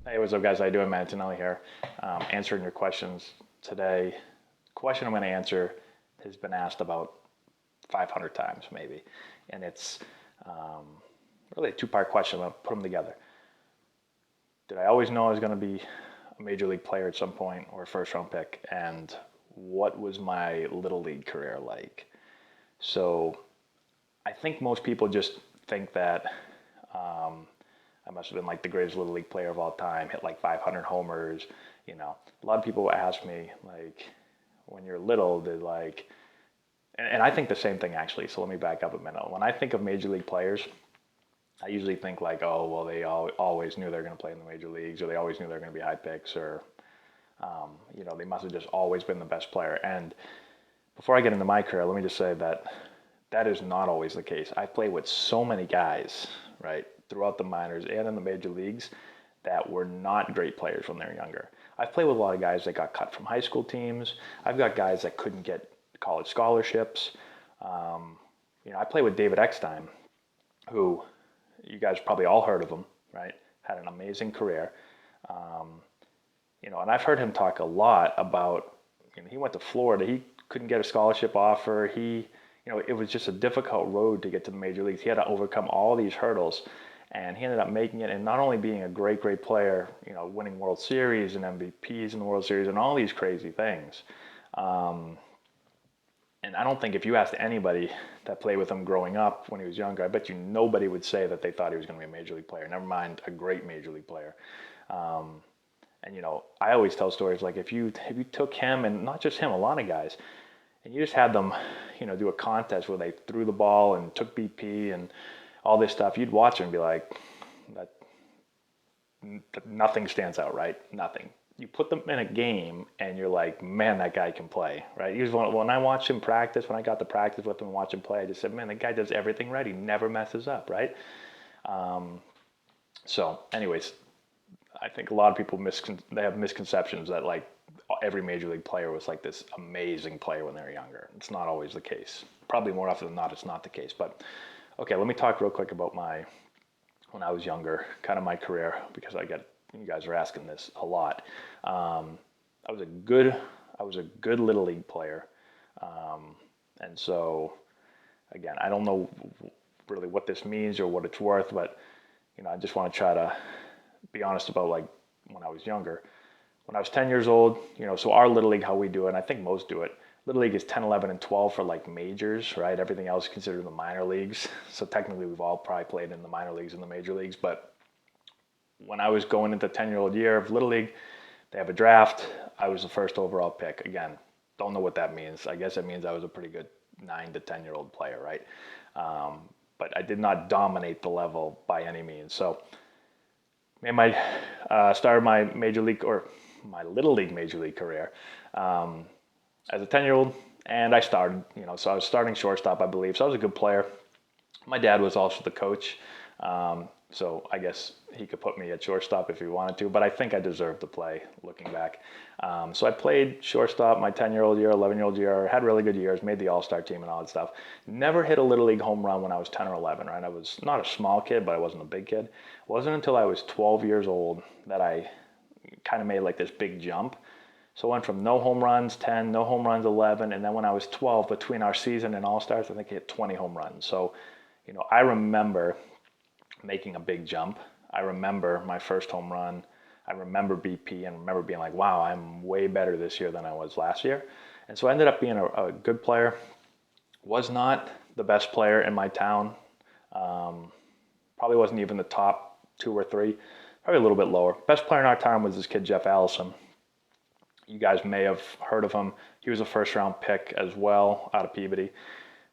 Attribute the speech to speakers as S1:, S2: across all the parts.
S1: Hey, what's up, guys? How you doing? Antonelli here. Answering your questions today. The question I'm going to answer has been asked about 500 times, maybe, and it's um, really a two-part question. I'm going to put them together. Did I always know I was going to be a major league player at some point or a first-round pick? And what was my little league career like? So I think most people just think that um, I must have been like the greatest little league player of all time, hit like 500 homers. A lot of people ask me like, when you're little, did like, and I think the same thing actually. So let me back up a minute. When I think of major league players, I usually think like, oh, well, they always knew they were going to play in the major leagues, or they always knew they were going to be high picks, or they must have just always been the best player. And before I get into my career, let me just say that that is not always the case. I played with so many guys, right, throughout the minors and in the major leagues that were not great players when they were younger. I've played with a lot of guys that got cut from high school teams. I've got guys that couldn't get college scholarships. Um, I played with David Eckstein, who you guys probably all heard of him, right? Had an amazing career. Um, and I've heard him talk a lot about, he went to Florida. He couldn't get a scholarship offer. It was just a difficult road to get to the major leagues. He had to overcome all these hurdles, and he ended up making it, and not only being a great, great player, winning World Series and MVPs in the World Series and all these crazy things. Um, and I don't think if you asked anybody that played with him growing up when he was younger, I bet you nobody would say that they thought he was going to be a major league player. Never mind a great major league player. Um, and I always tell stories like if you took him, and not just him, a lot of guys, and you just had them, do a contest where they threw the ball and took BP and all this stuff, you'd watch and be like, that nothing stands out, right? Nothing. You put them in a game and you're like, man, that guy can play, right? He was when I watched him practice, when I got to practice with him and watch him play, I just said, man, the guy does everything right. He never messes up, right? Um, so, anyways, I think a lot of people they have misconceptions that like every major league player was like this amazing player when they were younger. It's not always the case. Probably more often than not, it's not the case. But okay, let me talk real quick about when I was younger, kind of my career, because you guys are asking this a lot. Um, I was a good, I was a good little league player, um, and so again, I don't know really what this means or what it's worth, but I just want to try to be honest about like when I was younger. When I was 10 years old, so our Little League, how we do it, and I think most do it, Little League is 10, 11, and 12 for like majors, right? Everything else is considered the minor leagues. So technically we've all probably played in the minor leagues and the major leagues. But when I was going into 10-year-old year of Little League, they have a draft. I was the first overall pick. Again, don't know what that means. I guess it means I was a pretty good 9 to 10-year-old player, right? Um, but I did not dominate the level by any means. So made my started my major league or my little league major league career um, as a 10-year-old, and I started. So I was starting shortstop, I believe. So I was a good player. My dad was also the coach, so I guess he could put me at shortstop if he wanted to. But I think I deserved to play, looking back. So I played shortstop my 10-year-old year, 11-year-old year. Had really good years, made the All-Star team and all that stuff. Never hit a little league home run when I was 10 or 11. Right, I was not a small kid, but I wasn't a big kid. It wasn't until I was 12 years old that I kind of made like this big jump. So I went from no home runs, 10, no home runs, 11, and then when I was 12, between our season and All-Stars, I think I hit 20 home runs. So, I remember making a big jump. I remember my first home run. I remember BP and remember being like, wow, I'm way better this year than I was last year. And so I ended up being a good player. Was not the best player in my town. Probably wasn't even the top 2 or 3. Probably a little bit lower. Best player in our town was this kid, Jeff Allison. You guys may have heard of him. He was a first round pick as well out of Peabody.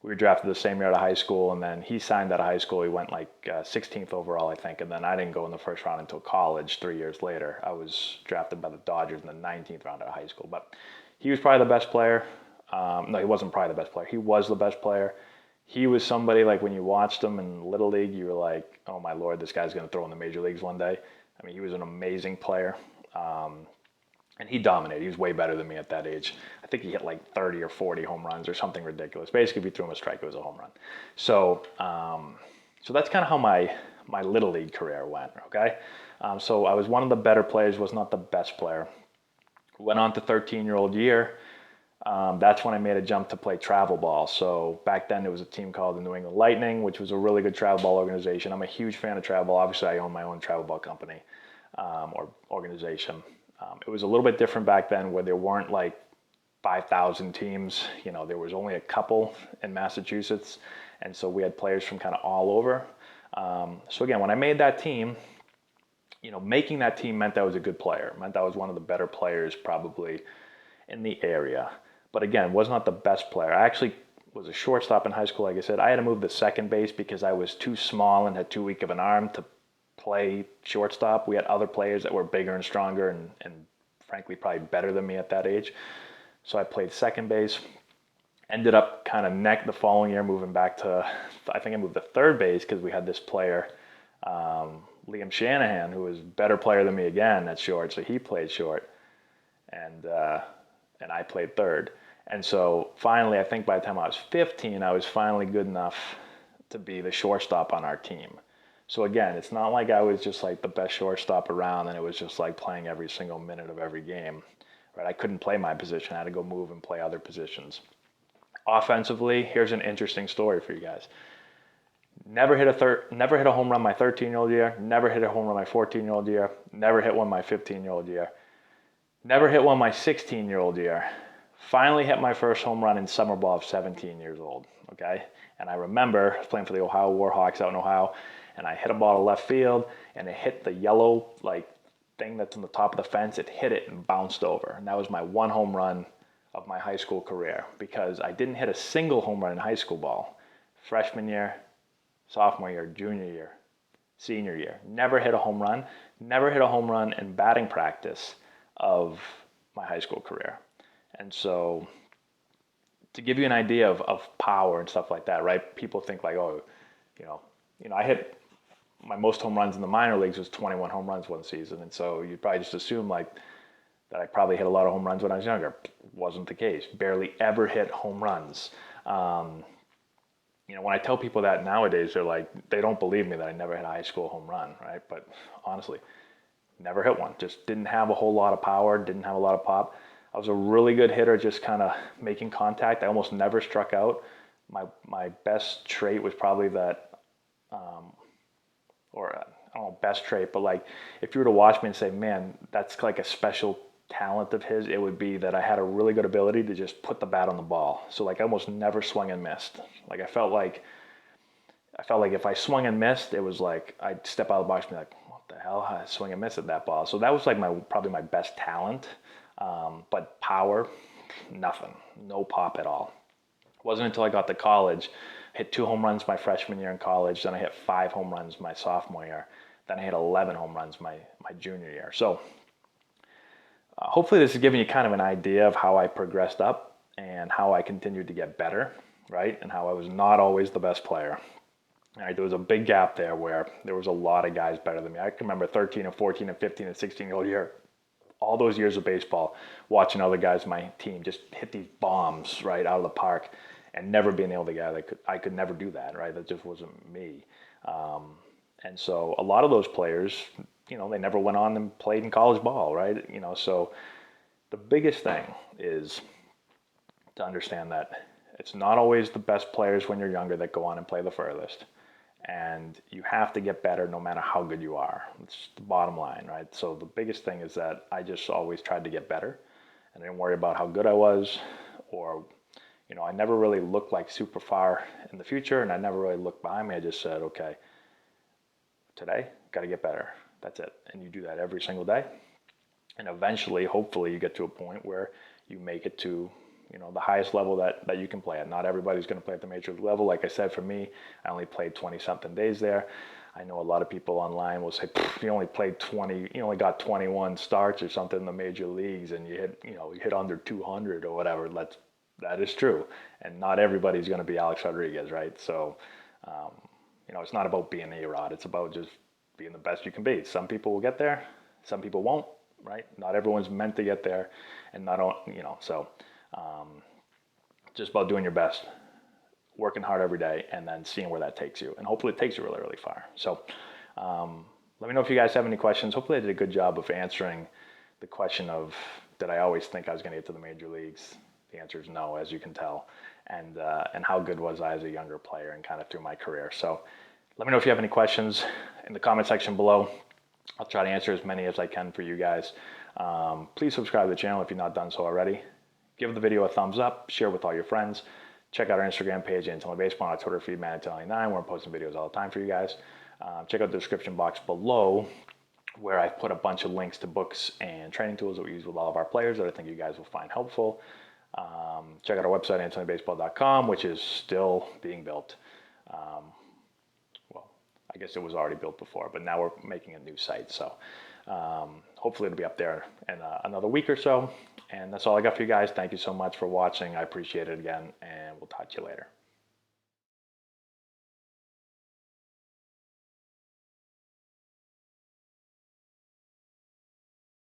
S1: We were drafted the same year out of high school, and then he signed out of high school. He went like 16th overall, I think, and then I didn't go in the first round until college 3 years later. I was drafted by the Dodgers in the 19th round out of high school, but he was probably the best player. No, he wasn't probably the best player. He was the best player. He was somebody like when you watched him in Little League, you were like, oh my Lord, this guy's going to throw in the major leagues one day. I mean, he was an amazing player. And he dominated. He was way better than me at that age. I think he hit like 30 or 40 home runs or something ridiculous. Basically, if you threw him a strike, it was a home run. So, so that's kind of how my little league career went. Okay, So I was one of the better players, was not the best player. Went on to 13-year-old year. That's when I made a jump to play travel ball. So back then there was a team called the New England Lightning, which was a really good travel ball organization. I'm a huge fan of travel ball. Obviously, I own my own travel ball company or organization. It was a little bit different back then where there weren't like 5,000 teams. There was only a couple in Massachusetts. And so we had players from kind of all over. So again, when I made that team, making that team meant I was a good player. It meant I was one of the better players probably in the area. But again, was not the best player. I actually was a shortstop in high school. Like I said, I had to move to second base because I was too small and had too weak of an arm to play shortstop. We had other players that were bigger and stronger and frankly probably better than me at that age. So I played second base. Ended up kind of neck the following year, moving back to, I think I moved to third base because we had this player, Liam Shanahan, who was a better player than me again at short. So he played short, and I played third. And so finally, I think by the time I was 15, I was finally good enough to be the shortstop on our team. So again, it's not like I was just like the best shortstop around and it was just like playing every single minute of every game, right? I couldn't play my position. I had to go move and play other positions. Offensively, here's an interesting story for you guys. Never hit a home run my 13-year-old year. Never hit a home run my 14-year-old year. Never hit one my 15-year-old year. Never hit one my 16-year-old year. Finally hit my first home run in summer ball of 17 years old. Okay, and I remember playing for the Ohio Warhawks out in Ohio, and I hit a ball to left field, and it hit the yellow like thing that's on the top of the fence. It hit it and bounced over, and that was my one home run of my high school career because I didn't hit a single home run in high school ball. Freshman year, sophomore year, junior year, senior year. Never hit a home run. Never hit a home run in batting practice of my high school career. And so to give you an idea of power and stuff like that, right? People think like, oh, I hit my most home runs in the minor leagues was 21 home runs one season. And so you'd probably just assume like that I probably hit a lot of home runs when I was younger. Wasn't the case. Barely ever hit home runs. When I tell people that nowadays, they're like, they don't believe me that I never hit a high school home run, right? But honestly, never hit one. Just didn't have a whole lot of power, didn't have a lot of pop. I was a really good hitter, just kind of making contact. I almost never struck out. My best trait was probably that, or I don't know, best trait, but like if you were to watch me and say, man, that's like a special talent of his, it would be that I had a really good ability to just put the bat on the ball. So like I almost never swung and missed. Like I felt like if I swung and missed, it was like I'd step out of the box and be like, what the hell? I swing and miss at that ball. So that was like probably my best talent. But power, nothing, no pop at all. It wasn't until I got to college, hit 2 home runs my freshman year in college, then I hit 5 home runs my sophomore year, then I hit 11 home runs my junior year. So hopefully this is giving you kind of an idea of how I progressed up and how I continued to get better, right? And how I was not always the best player. All right, there was a big gap there where there was a lot of guys better than me. I can remember 13 and 14 and 15 and 16-year-old year, all those years of baseball, watching other guys on my team just hit these bombs right out of the park and never being able to get I could never do that, right? That just wasn't me. And so a lot of those players, they never went on and played in college ball, right? So the biggest thing is to understand that it's not always the best players when you're younger that go on and play the furthest. And you have to get better no matter how good you are. It's the bottom line, right? So the biggest thing is that I just always tried to get better. And I didn't worry about how good I was or, I never really looked like super far in the future and I never really looked behind me. I just said, okay, today, got to get better. That's it. And you do that every single day. And eventually, hopefully, you get to a point where you make it to, the highest level that you can play at. Not everybody's going to play at the major league level. Like I said, for me, I only played 20-something days there. I know a lot of people online will say, you only played 20, you only got 21 starts or something in the major leagues and you hit under 200 or whatever. That is true. And not everybody's going to be Alex Rodriguez, right? So, it's not about being a A-Rod. It's about just being the best you can be. Some people will get there. Some people won't, right? Not everyone's meant to get there. And just about doing your best, working hard every day, and then seeing where that takes you. And hopefully it takes you really, really far. So let Let me know if you guys have any questions. Hopefully I did a good job of answering the question of, did I always think I was going to get to the major leagues? The answer is no, as you can tell. And how good was I as a younger player and kind of through my career. So let me know if you have any questions in the comment section below. I'll try to answer as many as I can for you guys. Please subscribe to the channel if you've not done so already. Give the video a thumbs up, share with all your friends. Check out our Instagram page, Antonelli Baseball, our Twitter feed, Antonelli9. We're posting videos all the time for you guys. Check out the description box below where I've put a bunch of links to books and training tools that we use with all of our players that I think you guys will find helpful. Check out our website, AntonelliBaseball.com, which is still being built. Well, I guess it was already built before, but now we're making a new site. So hopefully it'll be up there in another week or so. And that's all I got for you guys. Thank you so much for watching. I appreciate it again, and we'll talk to you later.